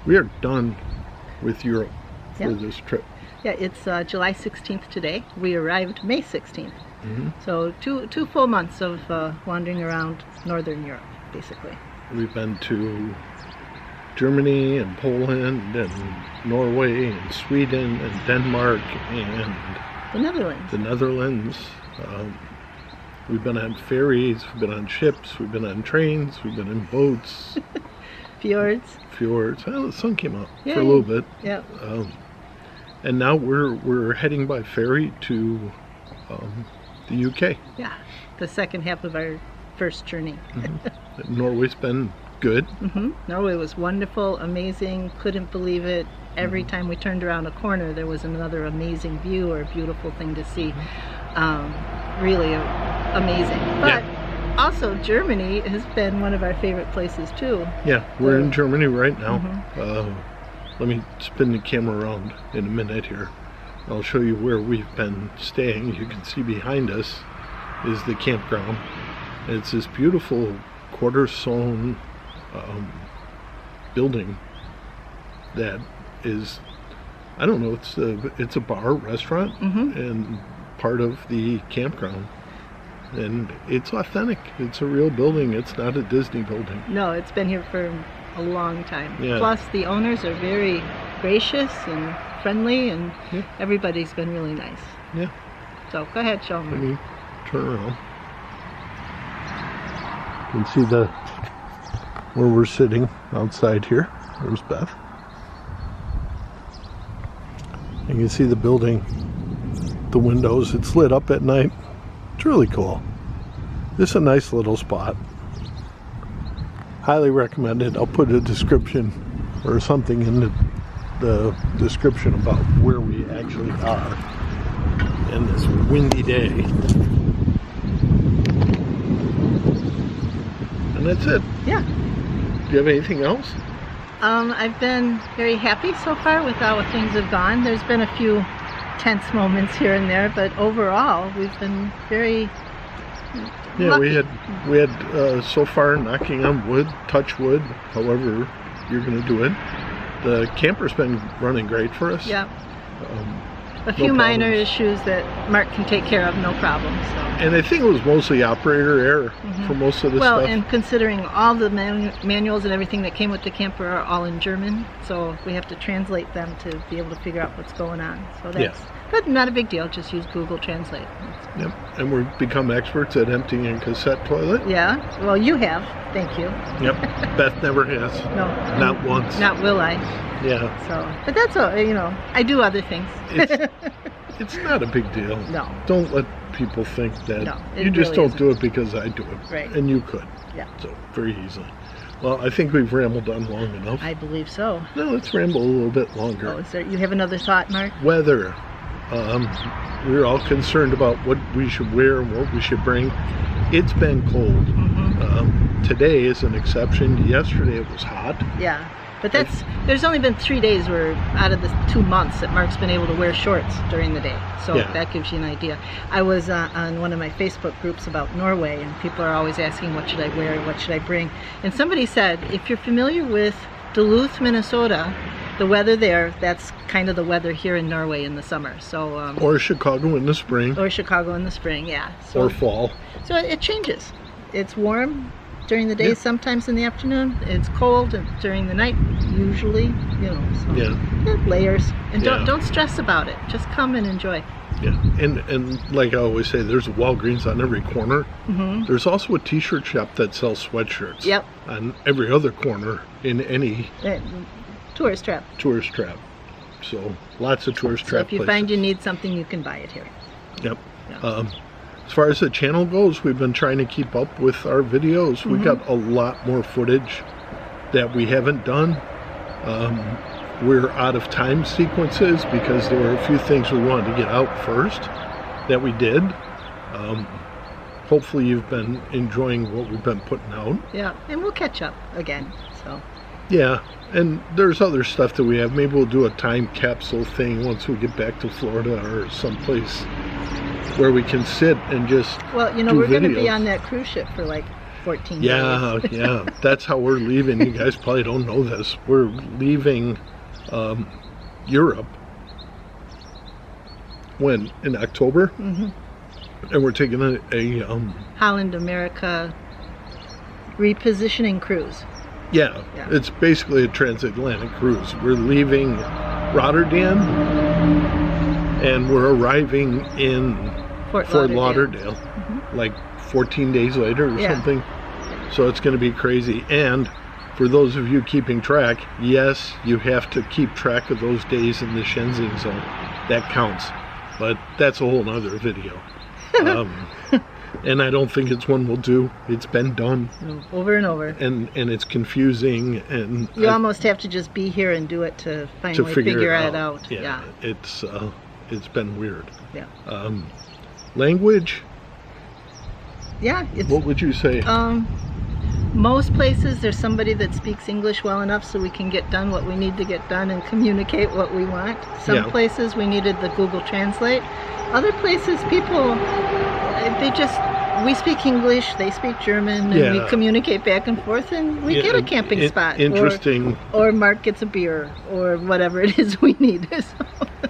We are done with Europe for Yeah. this trip. Yeah, it's July 16th today. We arrived May 16th. Hmm. So two full months of wandering around Northern Europe, basically. We've been to Germany and Poland and Norway and Sweden and Denmark and The Netherlands. the Netherlands. We've been on ferries, we've been on ships, we've been on trains, we've been in boats, Fjords. fjords. Well, the sun came out Yeah, for a little bit. Yeah. And now we're heading by ferry to the UK. Yeah. The second half of our first journey. Norway's been good. Norway was wonderful, amazing, couldn't believe it. Every time we turned around a corner, there was another amazing view or a beautiful thing to see. Really amazing. But also, Germany has been one of our favorite places too. Yeah, we're in Germany right now. Let me spin the camera around in a minute here. I'll show you where we've been staying. You can see behind us is the campground. It's this beautiful quarter-stone building that is, I don't know, it's a bar, restaurant, and part of the campground. And it's authentic. It's a real building. It's not a Disney building. No, it's been here for a long time. Yeah. Plus, the owners are very gracious and friendly, and everybody's been really nice. Yeah. So go ahead, show Let them. me turn around. You can see where we're sitting outside here. There's Beth. You can see the building, the windows. It's lit up at night. It's really cool. This is a nice little spot. Highly recommended. I'll put a description or something in the description about where we actually are in this windy day. And that's it. Yeah. Do you have anything else? I've been very happy so far with how things have gone. There's been a few tense moments here and there, but overall we've been very Yeah, lucky. we had so far, knocking on wood, touch wood, however you're going to do it. The camper's been running great for us. Yeah. A no few minor problems. issues that Mark can take care of, no problem. So. And I think it was mostly operator error for most of the Well, stuff. and considering all the manuals and everything that came with the camper are all in German, so we have to translate them to be able to figure out what's going on. So that's, but not a big deal. Just use Google Translate. Yep. And we've become experts at emptying a cassette toilet. Yeah. Well, you have. Thank you. Yep. Beth never has. No. Not once. Not will I. Yeah. So, but that's all. You know, I do other things. It's not a big deal. No. Don't let people think that No, it you just really don't isn't. do it because I do it. Right. And you could. Yeah. So very easily. Well, I think we've rambled on long enough. I believe so. Now let's ramble a little bit longer. Oh, is there? You have another thought, Mark? Weather. We're all concerned about what we should wear and what we should bring. It's been cold. Today is an exception. Yesterday it was hot. Yeah. But there's only been 3 days where out of the 2 months that Mark's been able to wear shorts during the day. So that gives you an idea. I was on one of my Facebook groups about Norway, and people are always asking, what should I wear, what should I bring? And somebody said, if you're familiar with Duluth, Minnesota, the weather there, that's kind of the weather here in Norway in the summer. So Or Chicago in the spring. or Chicago in the spring, yeah. So, Or fall. So it changes. It's warm during the day, sometimes in the afternoon. It's cold during the night, usually, you know. So layers. And don't stress about it. Just come and enjoy. Yeah. And like I always say, there's a Walgreens on every corner. There's also a t-shirt shop that sells sweatshirts. Yep. On every other corner in any Tourist trap. tourist trap. So lots of tourist So trap if you places. find you need something, you can buy it here. Yep. Yeah. As far as the channel goes, we've been trying to keep up with our videos. We got a lot more footage that we haven't done. We're out of time sequences because there were a few things we wanted to get out first that we did. Hopefully you've been enjoying what we've been putting out. Yeah, and we'll catch up again. So Yeah, and there's other stuff that we have. Maybe we'll do a time capsule thing once we get back to Florida or someplace where we can sit and just well, you know, do we're going to be videos. on that cruise ship for like 14 Yeah, days. yeah. That's how we're leaving. You guys probably don't know this. We're leaving Europe in October, and we're taking a Holland America repositioning cruise. Yeah, it's basically a transatlantic cruise. We're leaving Rotterdam, and we're arriving in Fort Lauderdale, like 14 days later or something. So it's going to be crazy. And for those of you keeping track, yes, you have to keep track of those days in the Shenzhen zone. That counts. But that's a whole nother video. And I don't think it's one we'll do. It's been done over and over, and it's confusing, and you almost have to just be here and do it to finally figure it out. Yeah, it's been weird. Yeah. Language. Yeah. What would you say? Most places there's somebody that speaks English well enough so we can get done what we need to get done and communicate what we want. Some places we needed the Google Translate. Other places people, we speak English, they speak German, and we communicate back and forth, and we get a camping spot. Interesting. Or Mark gets a beer, or whatever it is we need.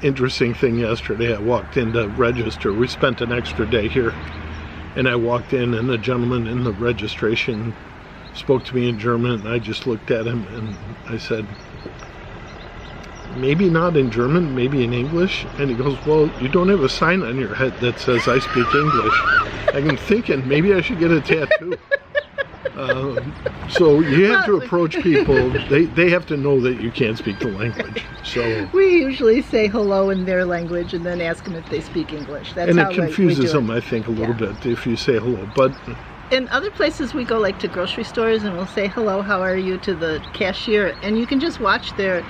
Interesting thing yesterday, I walked in to register. We spent an extra day here, and I walked in, and the gentleman in the registration spoke to me in German, and I just looked at him, and I said, maybe not in German, maybe in English. And he goes, well, you don't have a sign on your head that says I speak English. I'm thinking maybe I should get a tattoo. So you have to approach people. They have to know that you can't speak the language. So we usually say hello in their language and then ask them if they speak English. That's how it confuses them, I think, a little bit if you say hello. But in other places we go, like to grocery stores, and we'll say hello, how are you, to the cashier, and you can just watch their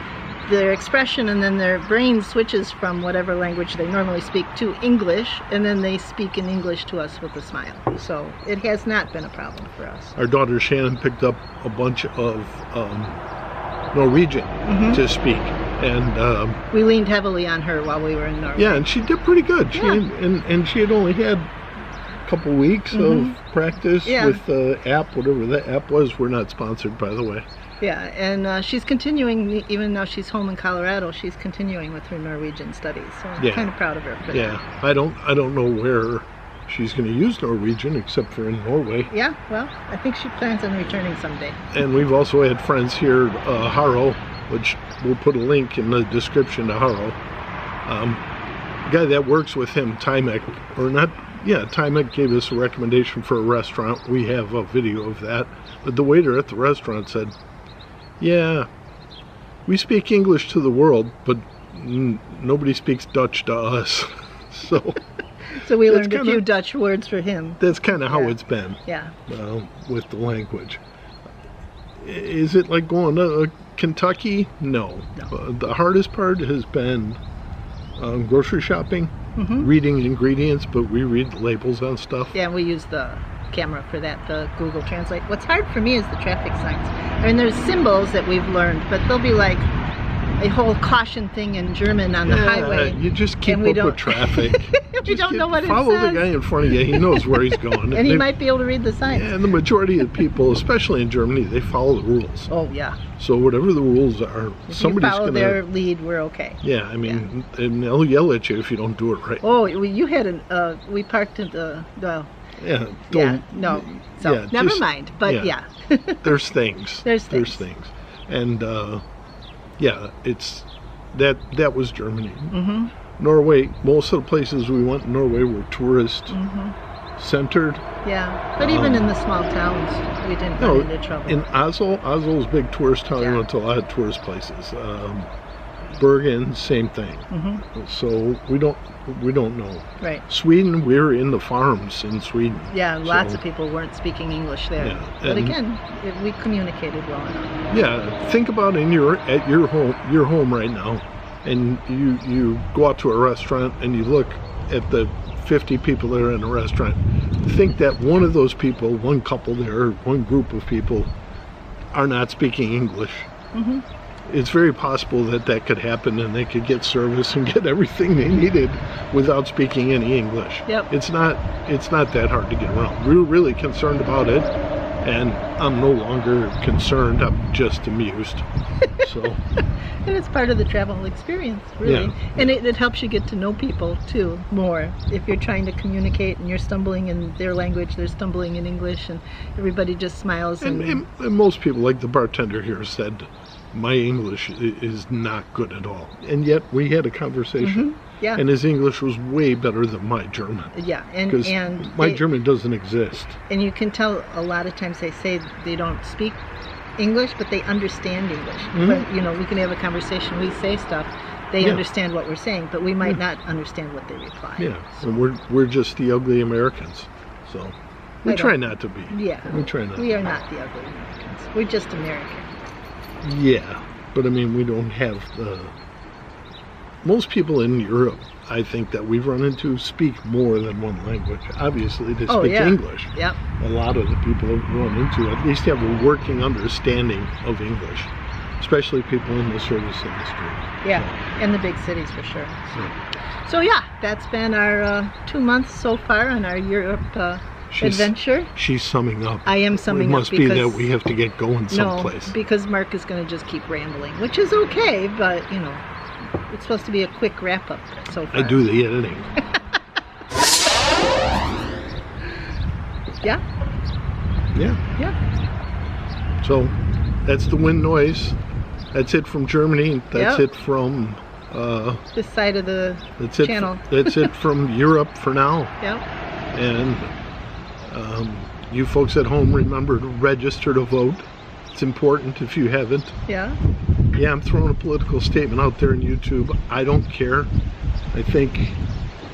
expression, and then their brain switches from whatever language they normally speak to English, and then they speak in English to us with a smile. So it has not been a problem for us. Our daughter Shannon picked up a bunch of Norwegian to speak, and we leaned heavily on her while we were in Norway. Yeah, and she did pretty good. And she had only had a couple weeks of practice with the app, whatever that app was. We're not sponsored, by the way. Yeah, and she's continuing, even though she's home in Colorado, she's continuing with her Norwegian studies. So I'm kind of proud of her for that. Yeah, I don't know where she's going to use Norwegian except for in Norway. Yeah, well, I think she plans on returning someday. And we've also had friends here, Haro, which we'll put a link in the description to Haro. Guy that works with him, Timek, Timek gave us a recommendation for a restaurant. We have a video of that. But the waiter at the restaurant said, yeah, we speak English to the world, but nobody speaks Dutch to us. So we learned a few Dutch words for him. That's kind of how it's been. Yeah. With the language. Is it like going to Kentucky? No. The hardest part has been grocery shopping, reading ingredients, but we read the labels on stuff. Yeah, we use the camera for that, the Google Translate. What's hard for me is the traffic signs. I mean, there's symbols that we've learned, but they'll be like a whole caution thing in German on the highway. You just keep up with traffic. We don't know what it says. Follow the guy in front of you. He knows where he's going. And he might be able to read the signs. Yeah, and the majority of people, especially in Germany, they follow the rules. Oh, yeah. So whatever the rules are, if somebody's you follow their lead, we're okay. Yeah, I mean, and they'll yell at you if you don't do it right. Oh, you had we parked at the... never mind. But there's things. There's things. And it's that was Germany. Norway. Most of the places we went in Norway were tourist centered. Yeah, but even in the small towns, we didn't run into trouble. In Oslo's a big tourist town. We went to a lot of tourist places. Bergen, same thing. So we don't know. Right. Sweden, we were in the farms in Sweden. Yeah, lots of people weren't speaking English there. Yeah. But again, we communicated well enough. Yeah, think about at your home right now, and you go out to a restaurant and you look at the 50 people that are in a restaurant. Think that one of those people, one couple there, one group of people, are not speaking English. It's very possible that could happen, and they could get service and get everything they needed without speaking any English. Yep. It's not that hard to get around. We were really concerned about it, And I'm no longer concerned, I'm just amused. So, and it's part of the travel experience, really. Yeah. And it helps you get to know people, too, more. If you're trying to communicate and you're stumbling in their language, they're stumbling in English, and everybody just smiles. And most people, like the bartender here, said, my English is not good at all. And yet we had a conversation. Mm-hmm. Yeah. And his English was way better than my German. Yeah, Because my German doesn't exist. And you can tell a lot of times they say they don't speak English, but they understand English. Mm-hmm. But, you know, we can have a conversation, we say stuff, they understand what we're saying, but we might not understand what they reply. Yeah, so. And we're just the ugly Americans. So we try not to be. Yeah. We try not. We are not the ugly Americans. We're just American. Yeah, but I mean, we don't have the... Most people in Europe, I think, that we've run into speak more than one language. Obviously, they speak English. Yep. A lot of the people that we run into at least have a working understanding of English, especially people in the service industry. Yeah, in the big cities for sure. So yeah, that's been our 2 months so far on our Europe adventure. She's summing up. I am summing up. It must be that we have to get going someplace. No, because Mark is going to just keep rambling, which is okay, but you know, it's supposed to be a quick wrap up so far. I do the editing. Yeah? Yeah. Yeah. So that's the wind noise. That's it from Germany. That's it from this side of the channel. That's it from Europe for now. Yep. And you folks at home, remember to register to vote. It's important if you haven't. Yeah. Yeah, I'm throwing a political statement out there on YouTube. I don't care. I think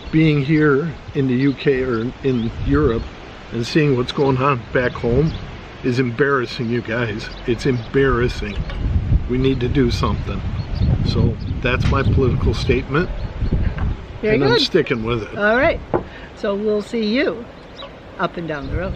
being here in the UK or in Europe and seeing what's going on back home is embarrassing, you guys. It's embarrassing. We need to do something. So that's my political statement. Very good. I'm sticking with it. All right. So we'll see you up and down the road.